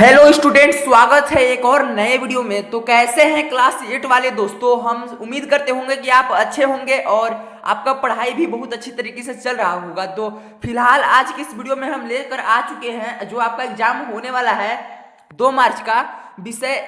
Hello student, स्वागत है एक और नए वीडियो में। तो कैसे हैं क्लास 8 वाले दोस्तों? हम उम्मीद करते होंगे कि आप अच्छे होंगे और आपका पढ़ाई भी बहुत अच्छी तरीके से चल रहा होगा। तो फिलहाल आज की इस वीडियो में हम लेकर आ चुके हैं जो आपका एग्जाम होने वाला है 2 मार्च का विषय,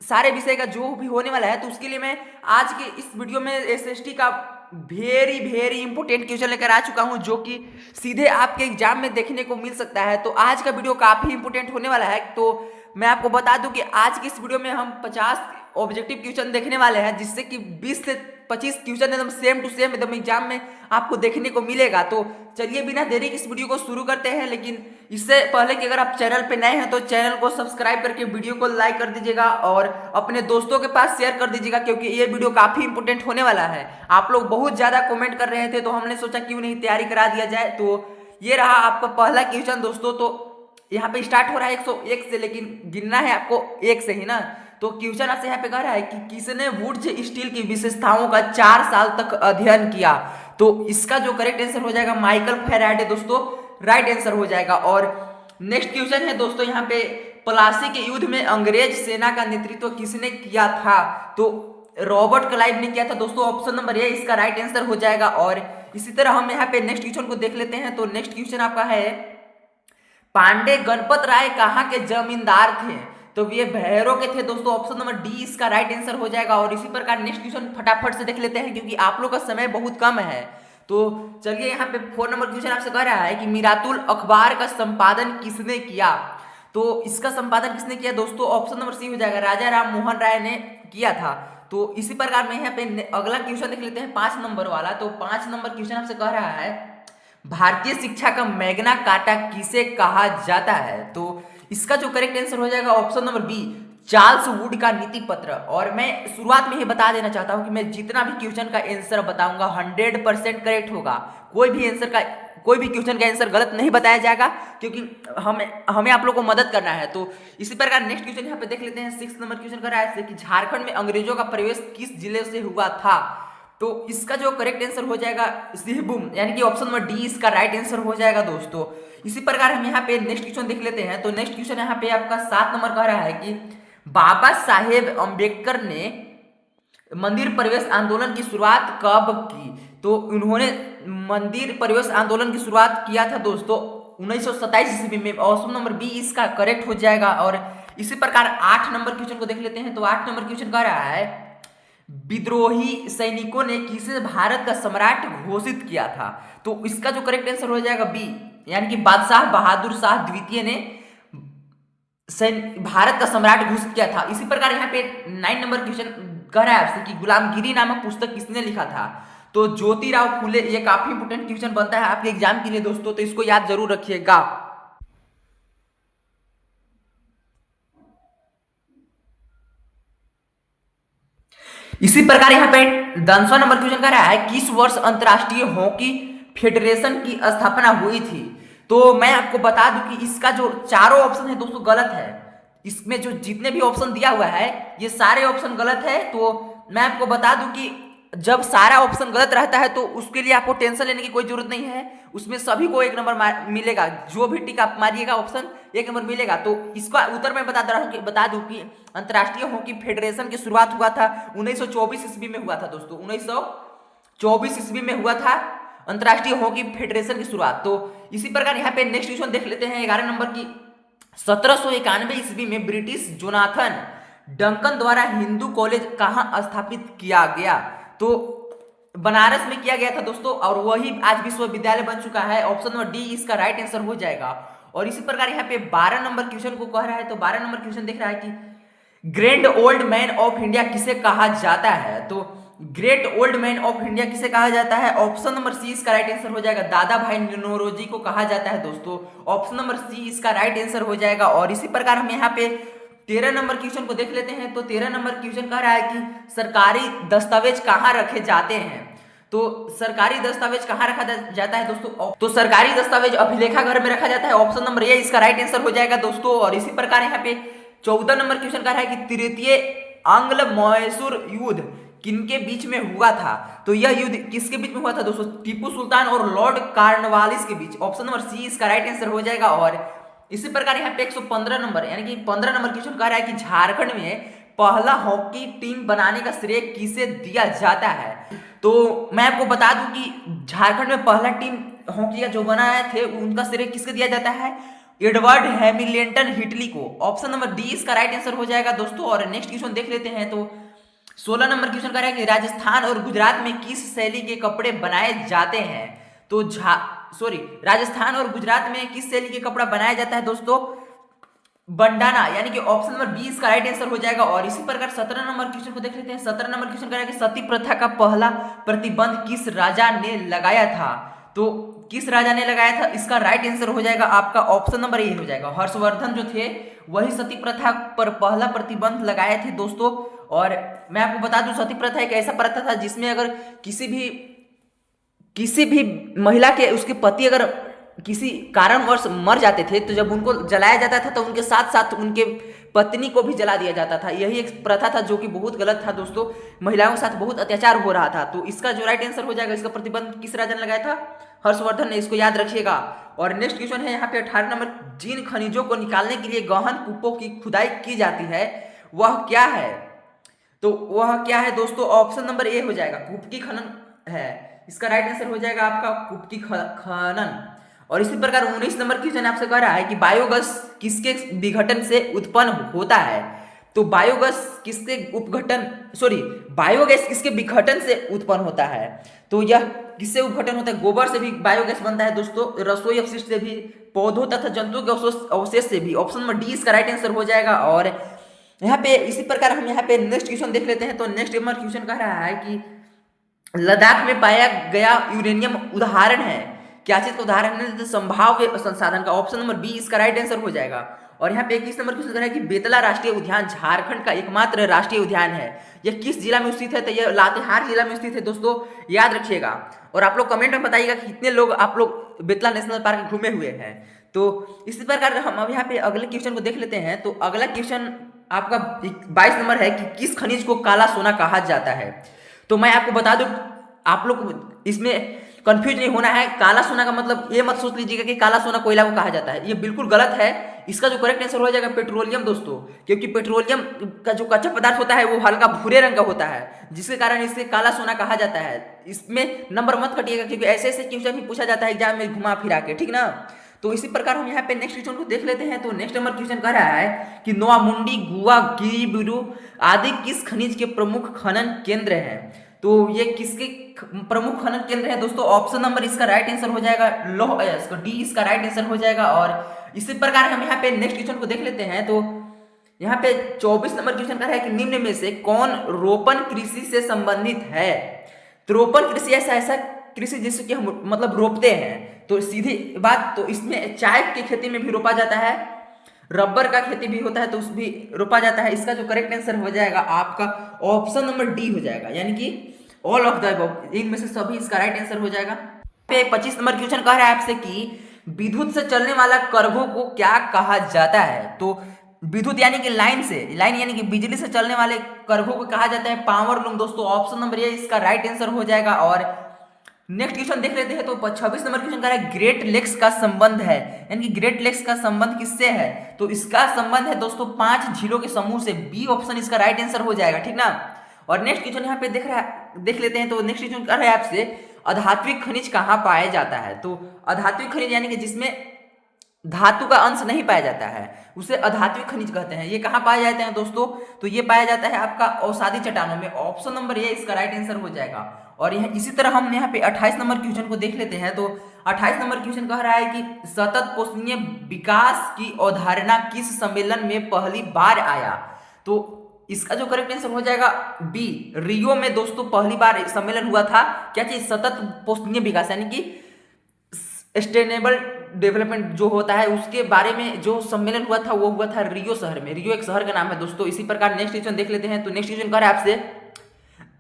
सारे विषय का जो भी होने वाला है। तो उसके लिए मैं आज के इस वीडियो में एसएसटी का वेरी इंपॉर्टेंट क्वेश्चन लेकर आ चुका हूं जो कि सीधे आपके एग्जाम में देखने को मिल सकता है। तो आज का वीडियो काफी इंपॉर्टेंट होने वाला है। तो मैं आपको बता दूं कि आज की इस वीडियो में हम 50 ऑब्जेक्टिव क्वेश्चन देखने वाले हैं, जिससे कि 20 से 25 क्वेश्चन एकदम सेम टू सेम एकदम एग्जाम में आपको देखने को मिलेगा। तो चलिए बिना देरी के इस वीडियो को शुरू करते हैं। लेकिन इससे पहले कि अगर आप चैनल पे नए हैं तो चैनल को सब्सक्राइब करके वीडियो को लाइक कर दीजिएगा और अपने दोस्तों के पास शेयर कर दीजिएगा, क्योंकि ये वीडियो काफी इंपॉर्टेंट होने वाला है। आप लोग बहुत ज्यादा कमेंट कर रहे थे तो हमने सोचा क्यों नहीं तैयारी करा दिया जाए। तो ये रहा आपका पहला क्वेश्चन दोस्तों। तो यहाँ पे स्टार्ट हो रहा है 101 से, लेकिन गिनना है आपको 1 से ही ना। तो क्वेश्चन आपसे यहाँ पे कह रहा है कि किसने वुड्स स्टील की विशेषताओं का 4 साल तक अध्ययन किया? तो इसका जो करेक्ट आंसर हो जाएगा माइकल फैराडे दोस्तों, राइट आंसर हो जाएगा। और नेक्स्ट क्वेश्चन है दोस्तों यहाँ पे, प्लासी के युद्ध में अंग्रेज सेना का नेतृत्व किसने किया था? तो रॉबर्ट क्लाइव ने किया था दोस्तों, ऑप्शन नंबर ए इसका राइट आंसर हो जाएगा। और इसी तरह हम यहाँ पे नेक्स्ट क्वेश्चन को देख लेते हैं। तो नेक्स्ट क्वेश्चन आपका है, पांडे गणपत राय कहाँ के जमींदार थे? तो ये भैरों के थे दोस्तों, ऑप्शन नंबर डी इसका राइट आंसर हो जाएगा। और इसी प्रकार नेक्स्ट क्वेश्चन फटाफट से देख लेते हैं क्योंकि आप लोग का समय बहुत कम है। तो चलिए यहाँ पे 4 नंबर क्वेश्चन आपसे कह रहा है कि मिरातुल अखबार का संपादन किसने किया? तो इसका संपादन किसने किया दोस्तों? ऑप्शन नंबर सी हो जाएगा, राजा राम मोहन राय ने किया था। तो इसी प्रकार में यहाँ पे अगला क्वेश्चन देख लेते हैं 5 नंबर वाला। तो 5 नंबर क्वेश्चन आपसे कह रहा है, भारतीय शिक्षा का मैग्ना कार्टा किसे कहा जाता है? तो इसका जो करेक्ट आंसर हो जाएगा option number B, Charles Wood का नीति पत्र। और मैं शुरुआत में ही बता देना चाहता हूं कि मैं जितना भी क्वेश्चन का आंसर बताऊंगा 100% करेक्ट होगा। कोई भी क्वेश्चन का आंसर गलत नहीं बताया जाएगा, क्योंकि हमें आप लोग को मदद करना है। तो इसी प्रकार नेक्स्ट क्वेश्चन यहाँ पे देख लेते हैं। 6 नंबर क्वेश्चन कर रहा है कि झारखंड में अंग्रेजों का प्रवेश किस जिले से हुआ था? तो इसका जो करेक्ट आंसर हो जाएगा सिंहभूम, यानी कि ऑप्शन नंबर डी इसका राइट आंसर हो जाएगा दोस्तों। इसी प्रकार हम यहाँ पे नेक्स्ट क्वेश्चन देख लेते हैं। तो नेक्स्ट क्वेश्चन यहाँ पे आपका 7 नंबर कह रहा है कि बाबा साहेब अम्बेडकर ने मंदिर प्रवेश आंदोलन की शुरुआत कब की? तो उन्होंने मंदिर प्रवेश आंदोलन की शुरुआत किया था दोस्तों 1927 ईस्वी में। ऑप्शन नंबर बी इसका करेक्ट हो जाएगा। और इसी प्रकार 8 नंबर क्वेश्चन को देख लेते हैं। तो 8 नंबर क्वेश्चन कह रहा है, विद्रोही सैनिकों ने किसे भारत का सम्राट घोषित किया था? तो इसका जो करेक्ट आंसर हो जाएगा बी, यानी कि बादशाह बहादुर शाह द्वितीय ने भारत का सम्राट घोषित किया था। इसी प्रकार यहाँ पे 9 नंबर क्वेश्चन कह रहा है आपसे कि गुलामगिरी नामक पुस्तक किसने लिखा था? तो ज्योतिराव फुले। ये काफी इंपोर्टेंट क्वेश्चन बनता है आपके एग्जाम के लिए दोस्तों, तो इसको याद जरूर रखिएगा। इसी प्रकार यहाँ पे 10वां नंबर क्वेश्चन कह रहा है, किस वर्ष अंतरराष्ट्रीय हॉकी फेडरेशन की स्थापना हुई थी? तो मैं आपको बता दूं कि इसका जो चारों ऑप्शन है दोस्तों गलत है। इसमें जो जितने भी ऑप्शन दिया हुआ है ये सारे ऑप्शन गलत है। तो मैं आपको बता दूं कि जब सारा ऑप्शन गलत रहता है तो उसके लिए आपको टेंशन लेने की कोई जरूरत नहीं है। उसमें सभी को 1 नंबर मिलेगा, जो भी टिक आप मारिएगा ऑप्शन 1 नंबर मिलेगा। तो इसका उत्तर मैं बता दूं कि अंतरराष्ट्रीय हॉकी फेडरेशन की शुरुआत हुआ था 1924 ईस्वी में हुआ था दोस्तों। 1924 ईस्वी में हुआ था अंतरराष्ट्रीय हॉकी फेडरेशन की शुरुआत। तो इसी प्रकार यहाँ पे नेक्स्ट क्वेश्चन देख लेते हैं 11 नंबर की। 1791 ईस्वी में ब्रिटिश जोनाथन डंकन द्वारा हिंदू कॉलेज कहाँ स्थापित किया गया? तो बनारस में किया गया था दोस्तों, और वही आज विश्वविद्यालय बन चुका है। ऑप्शन नंबर डी इसका राइट आंसर हो जाएगा। और इसी प्रकार यहाँ पे 12 नंबर क्वेश्चन को कह रहा है। तो 12 नंबर क्वेश्चन देख रहा है कि great old man of India किसे कहा जाता है? तो great old man of India किसे कहा जाता है? ऑप्शन नंबर सी इसका राइट आंसर हो जाएगा, दादा भाई नौरोजी को कहा जाता है दोस्तों। ऑप्शन नंबर सी इसका राइट आंसर हो जाएगा। और इसी प्रकार हम यहाँ पे 13 नंबर क्वेश्चन को देख लेते हैं। तो 13 नंबर क्वेश्चन कह रहा है कि सरकारी दस्तावेज कहाँ रखे जाते हैं? तो सरकारी दस्तावेज कहाँ रखा जाता है दोस्तों? तो सरकारी दस्तावेज अभिलेखागार में रखा जाता है। ऑप्शन नंबर ए इसका राइट आंसर हो जाएगा दोस्तों। और इसी प्रकार यहाँ पे 14 नंबर क्वेश्चन कह रहा है कि तृतीय आंग्ल मैसूर युद्ध किनके बीच में हुआ था? तो यह युद्ध किसके बीच में हुआ था दोस्तों? टीपू सुल्तान और लॉर्ड कॉर्नवालिस के बीच। ऑप्शन नंबर सी इसका राइट आंसर हो जाएगा। और इसी प्रकार यहाँ पे 115 नंबर यानी कि 15 नंबर क्वेश्चन कह रहा है कि झारखंड में पहला हॉकी टीम बनाने का श्रेय किसे दिया जाता है। तो मैं आपको बता दूं कि झारखंड में पहला टीम हॉकी का जो बनाए थे उनका श्रेय किसके दिया जाता है, एडवर्ड हैमिल्टन हिटली को। ऑप्शन नंबर डी इसका राइट आंसर हो जाएगा दोस्तों। और नेक्स्ट क्वेश्चन देख लेते हैं। तो 16 नंबर क्वेश्चन कर रहा है कि राजस्थान और गुजरात में किस शैली के कपड़े बनाए जाते हैं। तो राजस्थान और गुजरात में किस शैली के कपड़ा बनाया जाता है दोस्तों, बंडाना, यानी कि ऑप्शन नंबर बी इसका राइट आंसर हो जाएगा। और इसी प्रकार 17 नंबर क्वेश्चन को देख लेते हैं। 17 नंबर क्वेश्चन कर रहा है कि सती प्रथा का पहला प्रतिबंध किस राजा ने लगाया था। तो किस राजा ने लगाया था, इसका राइट आंसर हो जाएगा आपका ऑप्शन नंबर ए हो जाएगा। हर्षवर्धन जो थे वही सती प्रथा पर पहला प्रतिबंध लगाए थे दोस्तों। और मैं आपको बता दूं सती प्रथा एक ऐसा प्रथा था जिसमें अगर किसी भी महिला के उसके पति अगर किसी कारणवश मर जाते थे तो जब उनको जलाया जाता था तो उनके साथ साथ उनके पत्नी को भी जला दिया जाता था। यही एक प्रथा था जो कि बहुत गलत था दोस्तों, महिलाओं के साथ बहुत अत्याचार हो रहा था। तो इसका जो राइट आंसर हो जाएगा, इसका प्रतिबंध किस राजा ने लगाया था, हर्षवर्धन ने, इसको याद रखिएगा। और नेक्स्ट क्वेश्चन है यहाँ पे 18 नंबर, जिन खनिजों को निकालने के लिए गहन कूपों की खुदाई की जाती है वह क्या है। तो वह क्या है दोस्तों, ऑप्शन नंबर ए हो जाएगा, कुपकी खनन है। इसका राइट आंसर हो जाएगा आपका कुपकी खनन। और इसी प्रकार 19 नंबर क्वेश्चन आपसे कह रहा है कि बायोगैस किसके विघटन से उत्पन्न होता है। तो बायोगैस किसके विघटन से उत्पन्न होता है। तो यह किससे विघटन होता है, गोबर से भी बायोगैस बनता है दोस्तों, रसोई अपशिष्ट से भी, पौधों तथा जंतुओं के अवशेष से भी। ऑप्शन नंबर डी इसका राइट आंसर हो जाएगा। और यहाँ पे इसी प्रकार हम यहाँ पे नेक्स्ट क्वेश्चन देख लेते हैं। तो नेक्स्ट नंबर क्वेश्चन कह रहा है कि लद्दाख में पाया गया यूरेनियम उदाहरण है, क्या चीज का उदाहरण है, तो संभाव्य संसाधन का। ऑप्शन नंबर बी इसका राइट आंसर हो जाएगा। और यहाँ पे 21 नंबर क्वेश्चन कर रहा है कि बेतला राष्ट्रीय उद्यान झारखंड का एकमात्र राष्ट्रीय उद्यान है, यह किस जिला में स्थित है। तो यह लातेहार जिला में स्थित है दोस्तों, याद रखिएगा। और आप लोग कमेंट में बताइएगा कि कितने लोग आप लोग बेतला नेशनल पार्क घूमे हुए हैं। तो इसी प्रकार हम अब यहाँ पे अगले क्वेश्चन को देख लेते हैं। तो अगला क्वेश्चन आपका 22 नंबर है कि किस खनिज को काला सोना कहा जाता है। तो मैं आपको बता दूं, आप लोग इसमें कंफ्यूज नहीं होना है। काला सोना का मतलब ये मत सोच लीजिएगा कि काला सोना कोयला को कहा जाता है, ये बिल्कुल गलत है। इसका जो करेक्ट आंसर हो जाएगा पेट्रोलियम दोस्तों, क्योंकि पेट्रोलियम का जो कच्चा पदार्थ होता है वो हल्का भूरे रंग का होता है, जिसके कारण इसे काला सोना कहा जाता है। इसमें नंबर मत कटिएगा क्योंकि ऐसे ऐसे क्वेश्चन भी पूछा जाता है एग्जाम में घुमा फिरा के, ठीक ना। तो इसी प्रकार हम यहाँ पे नेक्स्ट क्वेश्चन को देख लेते हैं। तो नेक्स्ट नंबर क्वेश्चन कह रहा है कि नोआमुंडी, गुआ, गिरिबुरु आदि किस खनिज के प्रमुख खनन केंद्र हैं। तो ये किसके प्रमुख खनन केंद्र है दोस्तों, ऑप्शन नंबर इसका राइट आंसर हो जाएगा इसका डी इसका राइट आंसर हो जाएगा। और इसी प्रकार हम यहाँ पे नेक्स्ट क्वेश्चन को देख लेते हैं। तो यहाँ पे 24 नंबर क्वेश्चन कर रहा है कि निम्न में से कौन रोपण कृषि से संबंधित है। तो रोपण कृषि ऐसा कृषि जिसको कि हम मतलब रोपते हैं, तो सीधी बात, तो इसमें चाय की खेती में भी रोपा जाता है, रबर का खेती भी होता है तो उस भी रोपा जाता है। इसका जो करेक्ट आंसर हो जाएगा आपका ऑप्शन नंबर डी हो जाएगा, यानी कि ऑल ऑफ द अबव, इनमें से सभी इसका राइट आंसर हो जाएगा। पे 25 नंबर क्वेश्चन कह रहा है आपसे कि विद्युत से चलने वाला करघों को क्या कहा जाता है। तो विद्युत यानी कि लाइन यानी कि बिजली से चलने वाले करघों को कहा जाता है पावर लूम दोस्तों, ऑप्शन नंबर ए इसका राइट आंसर हो जाएगा। और नेक्स्ट क्वेश्चन देख लेते हैं। तो 26 नंबर क्वेश्चन कह रहा है ग्रेट लेक्स का संबंध है, यानी कि ग्रेट लेक्स का संबंध किससे है। तो इसका संबंध है दोस्तों 5 झीलों के समूह से, बी ऑप्शन इसका राइट आंसर हो जाएगा, ठीक ना। और नेक्स्ट क्वेश्चन यहाँ पे देख लेते हैं। तो नेक्स्ट क्वेश्चन कर रहा है आपसे अधात्विक खनिज कहाँ पाया जाता है। तो अधात्विक खनिज यानी कि जिसमें धातु का अंश नहीं पाया जाता है उसे अधात्विक खनिज कहते हैं। ये कहाँ पाए जाते हैं दोस्तों, तो ये पाया जाता है आपका औषधि चट्टानों में, ऑप्शन नंबर ए इसका राइट आंसर हो जाएगा। और यह इसी तरह हम यहाँ पे 28 नंबर क्वेश्चन को देख लेते हैं। तो 28 नंबर क्वेश्चन कह रहा है कि सतत पोषणीय विकास की अवधारणा किस सम्मेलन में पहली बार आया। तो इसका जो करेक्ट आंसर हो जाएगा बी, रियो में दोस्तों पहली बार सम्मेलन हुआ था। क्या चीज, सतत पोषणीय विकास यानी कि सस्टेनेबल डेवलपमेंट जो होता है उसके बारे में जो सम्मेलन हुआ था वो हुआ था रियो शहर में। रियो एक शहर का नाम है दोस्तों। इसी प्रकार नेक्स्ट क्वेश्चन देख लेते हैं। तो नेक्स्ट क्वेश्चन कह रहा है आपसे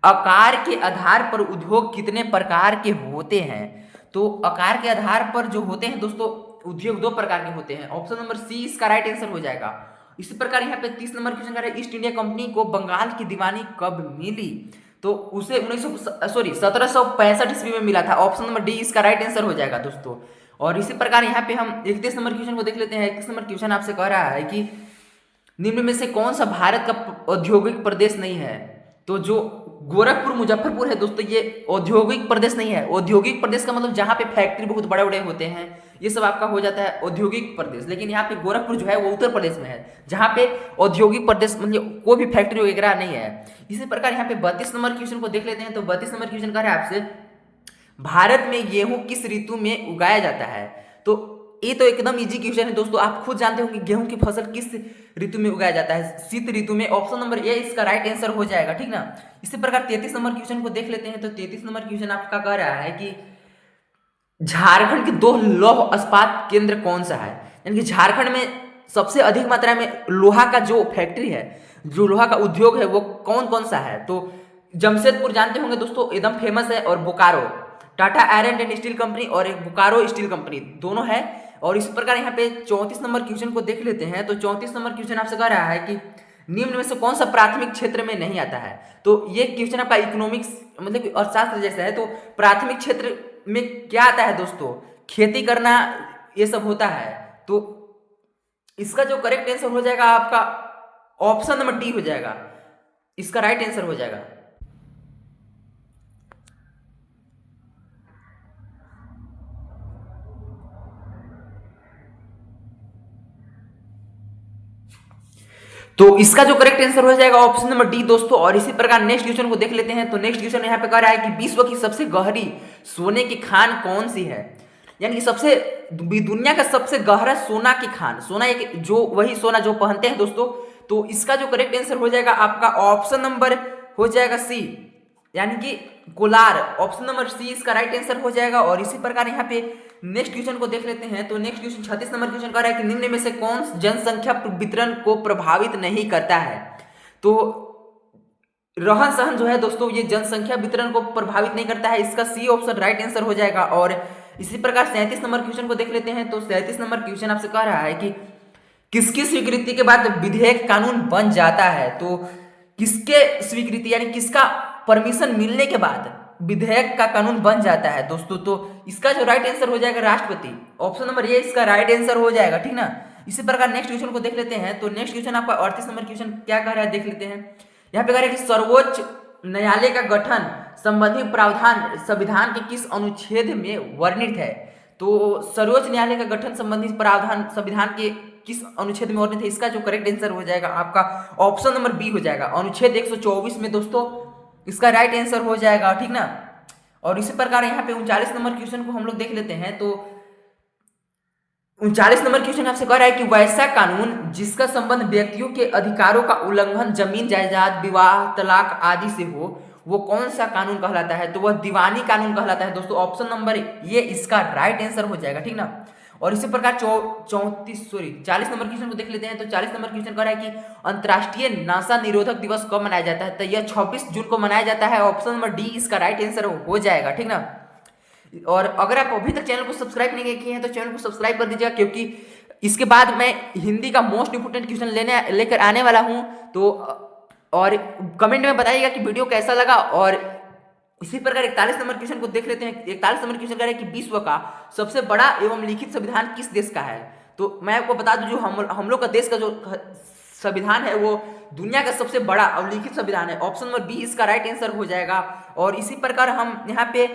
आकार के आधार पर उद्योग कितने प्रकार के होते हैं। तो आकार के आधार पर जो होते हैं दोस्तों उद्योग 2 प्रकार के होते हैं, ऑप्शन नंबर सी इसका राइट आंसर हो जाएगा। इसी प्रकार यहाँ पे 30 नंबर क्वेश्चन कर रहा है ईस्ट इंडिया कंपनी को बंगाल की दीवानी कब मिली। तो उसे 1765 ईस्वी में मिला था, ऑप्शन नंबर डी इसका राइट आंसर हो जाएगा दोस्तों। और इसी प्रकार यहाँ पे हम 31 नंबर क्वेश्चन को देख लेते हैं। 31 नंबर क्वेश्चन आपसे कह रहा है कि निम्न में से कौन सा भारत का औद्योगिक प्रदेश नहीं है। तो जो गोरखपुर मुजफ्फरपुर है दोस्तों, ये औद्योगिक प्रदेश नहीं है। औद्योगिक प्रदेश का मतलब जहाँ पे फैक्ट्री बहुत बड़े बड़े होते हैं, ये सब आपका हो जाता है औद्योगिक प्रदेश। लेकिन यहाँ पे गोरखपुर जो है वो उत्तर प्रदेश में है, जहाँ पे औद्योगिक प्रदेश मतलब कोई भी फैक्ट्री वगैरह नहीं है। इसी प्रकार यहाँ पे 32 नंबर क्वेश्चन को देख लेते हैं। तो 32 नंबर क्वेश्चन कह रहा है आपसे, भारत में गेहूं किस ऋतु में उगाया जाता है। तो ये तो एकदम इजी क्वेश्चन है दोस्तों, आप खुद जानते हो कि गेहूं की फसल किस ऋतु में उगाया जाता है, शीत ऋतु में। ऑप्शन नंबर ए इसका राइट आंसर हो जाएगा, ठीक ना। इसी प्रकार 33 नंबर क्वेश्चन को देख लेते हैं। तो 33 नंबर क्वेश्चन आपका कह रहा है कि झारखंड के 2 लौह इस्पात केंद्र कौन सा है। यानी कि झारखंड में सबसे अधिक मात्रा में लोहा का जो फैक्ट्री है, जो लोहा का उद्योग है, वो कौन कौन सा है। तो जमशेदपुर जानते होंगे दोस्तों, एकदम फेमस है। और Bokaro, Tata iron and steel company और एक बोकारो स्टील कंपनी, दोनों है। और इस प्रकार यहाँ पे 34 नंबर क्वेश्चन को देख लेते हैं। तो 34 नंबर क्वेश्चन आपसे कह रहा है कि निम्न में से कौन सा प्राथमिक क्षेत्र में नहीं आता है। तो ये क्वेश्चन आपका इकोनॉमिक्स मतलब अर्थशास्त्र जैसा है। तो प्राथमिक क्षेत्र में क्या आता है दोस्तों, खेती करना, ये सब होता है। तो इसका जो करेक्ट आंसर हो जाएगा आपका ऑप्शन नंबर डी हो जाएगा, इसका राइट आंसर हो जाएगा। तो इसका जो करेक्ट आंसर हो जाएगा ऑप्शन नंबर डी दोस्तों। और इसी प्रकार नेक्स्ट क्वेश्चन को देख लेते हैं। तो नेक्स्ट क्वेश्चन यहाँ पे कह रहा है कि विश्व की सबसे गहरी सोने की खान कौन सी है। यानी कि सबसे दुनिया का सबसे गहरा सोना की खान, सोना एक जो वही सोना जो पहनते हैं दोस्तों। तो इसका जो करेक्ट आंसर हो जाएगा आपका ऑप्शन नंबर हो जाएगा सी, यानी कि कोलार। ऑप्शन नंबर सी इसका राइट आंसर हो जाएगा। और इसी प्रकार यहाँ पे नेक्स्ट क्वेश्चन को देख लेते हैं। तो नेक्स्ट क्वेश्चन 36 नंबर क्वेश्चन कह रहा है कि निम्न में से कौन जनसंख्या वितरण को प्रभावित नहीं करता है। तो रहन सहन जो है दोस्तों, ये जनसंख्या वितरण को प्रभावित नहीं करता है, इसका सी ऑप्शन राइट आंसर हो जाएगा। और इसी प्रकार 37 नंबर क्वेश्चन को देख लेते हैं। तो 37 नंबर क्वेश्चन आपसे कह रहा है कि किसकी स्वीकृति के बाद विधेयक कानून बन जाता है। तो किसके स्वीकृति यानी किसका परमिशन मिलने के बाद विधेयक का कानून बन जाता है दोस्तों। तो इसका जो राइट आंसर हो जाएगा राष्ट्रपति। ऑप्शन नंबर ए इसका राइट आंसर हो जाएगा, ठीक ना। इसी प्रकार नेक्स्ट क्वेश्चन को देख लेते हैं। तो नेक्स्ट क्वेश्चन आपका 38 नंबर क्वेश्चन क्या कह रहा है देख लेते हैं। यहाँ पे कह रहा है कि सर्वोच्च न्यायालय का गठन संबंधी प्रावधान संविधान के किस अनुच्छेद में वर्णित है। तो सर्वोच्च न्यायालय का गठन संबंधी प्रावधान संविधान के किस अनुच्छेद में वर्णित है, इसका जो करेक्ट आंसर हो जाएगा आपका ऑप्शन नंबर बी हो जाएगा, अनुच्छेद 124 में दोस्तों इसका राइट आंसर हो जाएगा, ठीक ना। और इसी प्रकार यहाँ पे 39 नंबर क्वेश्चन को हम लोग देख लेते हैं। तो 39 नंबर क्वेश्चन आपसे कह रहा है कि वैसा कानून जिसका संबंध व्यक्तियों के अधिकारों का उल्लंघन, जमीन जायदाद, विवाह, तलाक आदि से हो, वो कौन सा कानून कहलाता है। तो वह दीवानी कानून कहलाता है दोस्तों। ऑप्शन नंबर ये इसका राइट आंसर हो जाएगा, ठीक ना। और इसी प्रकार 40 नंबर क्वेश्चन को देख लेते हैं। तो 40 नंबर क्वेश्चन कह रहा है कि अंतर्राष्ट्रीय नशा निरोधक दिवस कब मनाया जाता है। तो यह 26 जून को मनाया जाता है। ऑप्शन नंबर डी इसका राइट आंसर हो जाएगा, ठीक ना। और अगर आप अभी तक चैनल को सब्सक्राइब नहीं किए हैं तो चैनल को सब्सक्राइब कर दीजिएगा, क्योंकि इसके बाद मैं हिंदी का मोस्ट इंपोर्टेंट क्वेश्चन लेकर आने वाला हूं। तो और कमेंट में बताइएगा कि वीडियो कैसा लगा। और इसी प्रकार 41 नंबर क्वेश्चन को देख लेते हैं। 41 नंबर क्वेश्चन कह रहा है कि विश्व का सबसे बड़ा एवं लिखित संविधान किस देश का है। तो मैं आपको बता दूं, जो हम लोग का देश का जो संविधान है वो दुनिया का सबसे बड़ा और लिखित संविधान है। ऑप्शन नंबर बी इसका राइट आंसर हो जाएगा। और इसी प्रकार हम यहाँ पे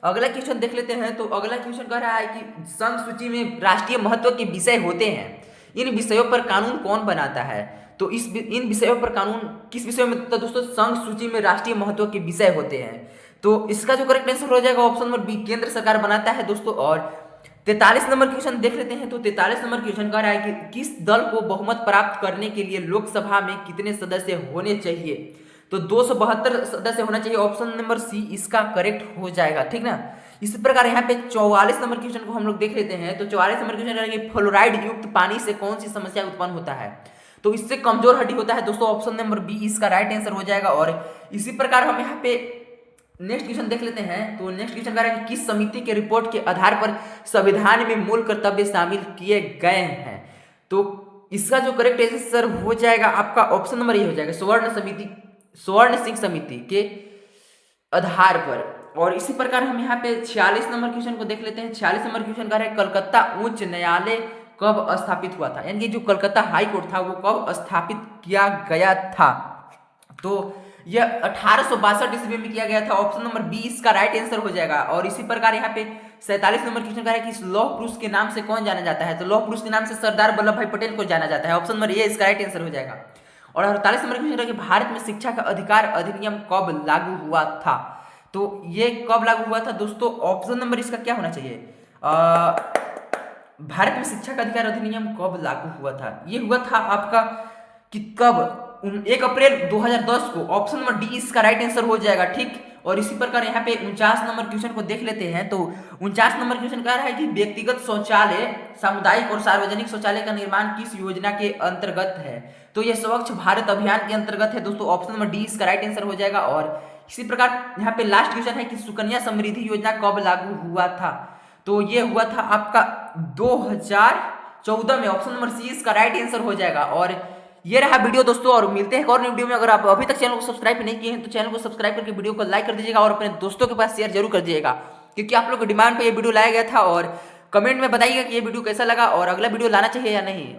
अगला क्वेश्चन देख लेते हैं। तो अगला क्वेश्चन कह रहा है कि संघ सूची में राष्ट्रीय महत्व के विषय होते हैं, इन विषयों पर कानून कौन बनाता है। तो इन विषयों पर कानून किस विषय में, तो दोस्तों संघ सूची में राष्ट्रीय महत्व के विषय होते हैं। तो इसका जो करेक्ट आंसर हो जाएगा ऑप्शन नंबर बी, केंद्र सरकार बनाता है दोस्तों। और 43 नंबर क्वेश्चन देख लेते हैं। तो 43 नंबर क्वेश्चन कह रहा है कि किस दल को बहुमत प्राप्त करने के लिए लोकसभा में कितने सदस्य होने चाहिए। तो 272 सदस्य होना चाहिए। ऑप्शन नंबर सी इसका करेक्ट हो जाएगा, ठीक ना। इसी प्रकार यहाँ पे 44 नंबर क्वेश्चन को हम लोग देख लेते हैं। तो 44 नंबर क्वेश्चन कह रहा है कि फ्लोराइड युक्त पानी से कौन सी समस्या उत्पन्न होता है। तो इससे कमजोर हड्डी होता है दोस्तों। ऑप्शन नंबर बी इसका राइट आंसर हो जाएगा। और इसी प्रकार हम यहाँ पे नेक्स्ट क्वेश्चन देख लेते हैं। तो नेक्स्ट क्वेश्चन कह रहा है कि किस समिति के रिपोर्ट के आधार पर संविधान में मूल कर्तव्य शामिल किए गए हैं। तो इसका जो करेक्ट आंसर हो जाएगा आपका ऑप्शन नंबर ये हो जाएगा, स्वर्ण सिंह समिति के आधार पर। और इसी प्रकार हम यहाँ पे 46 नंबर क्वेश्चन को देख लेते हैं। 46 नंबर क्वेश्चन का है कलकत्ता उच्च न्यायालय कब स्थापित हुआ था, यानी कि जो कलकत्ता हाई कोर्ट था वो कब स्थापित किया गया था। तो यह 1862 ईस्वी में किया गया था। ऑप्शन नंबर बी इसका राइट आंसर हो जाएगा। और इसी प्रकार यहाँ पे 47 नंबर क्वेश्चन का है कि लौह पुरुष के नाम से कौन जाना जाता है, तो लौह पुरुष के नाम से सरदार वल्लभ भाई पटेल को जाना जाता है। ऑप्शन नंबर ए इसका राइट आंसर हो जाएगा। और 48 नंबर क्वेश्चन है कि भारत में शिक्षा का अधिकार अधिनियम कब लागू हुआ था, तो ये कब लागू हुआ था दोस्तों। ऑप्शन नंबर इसका क्या होना चाहिए, भारत में शिक्षा का अधिकार अधिनियम कब लागू हुआ था, ये हुआ था आपका कि कब 1 अप्रैल 2010 को। ऑप्शन नंबर डी इसका राइट आंसर हो जाएगा, ठीक। और इसी प्रकार यहाँ पे 49 नंबर क्वेश्चन को देख लेते हैं। तो 49 नंबर क्वेश्चन कह रहा है कि व्यक्तिगत शौचालय, सामुदायिक और सार्वजनिक शौचालय का निर्माण किस योजना के अंतर्गत है, तो यह स्वच्छ भारत अभियान के अंतर्गत है दोस्तों। ऑप्शन नंबर डी इसका राइट आंसर हो जाएगा। और इसी प्रकार यहाँ पे लास्ट क्वेश्चन है कि सुकन्या समृद्धि योजना कब लागू हुआ था, तो ये हुआ था आपका 2014 में। ऑप्शन नंबर सी इसका राइट आंसर हो जाएगा। और ये रहा वीडियो दोस्तों, और मिलते हैं एक और नई वीडियो में। अगर आप अभी तक चैनल को सब्सक्राइब नहीं किए हैं तो चैनल को सब्सक्राइब करके वीडियो को लाइक कर दीजिएगा और अपने दोस्तों के पास शेयर जरूर कर दीजिएगा, क्योंकि आप लोग की डिमांड पे ये वीडियो लाया गया था। और कमेंट में बताइएगा कि ये वीडियो कैसा लगा और अगला वीडियो लाना चाहिए या नहीं।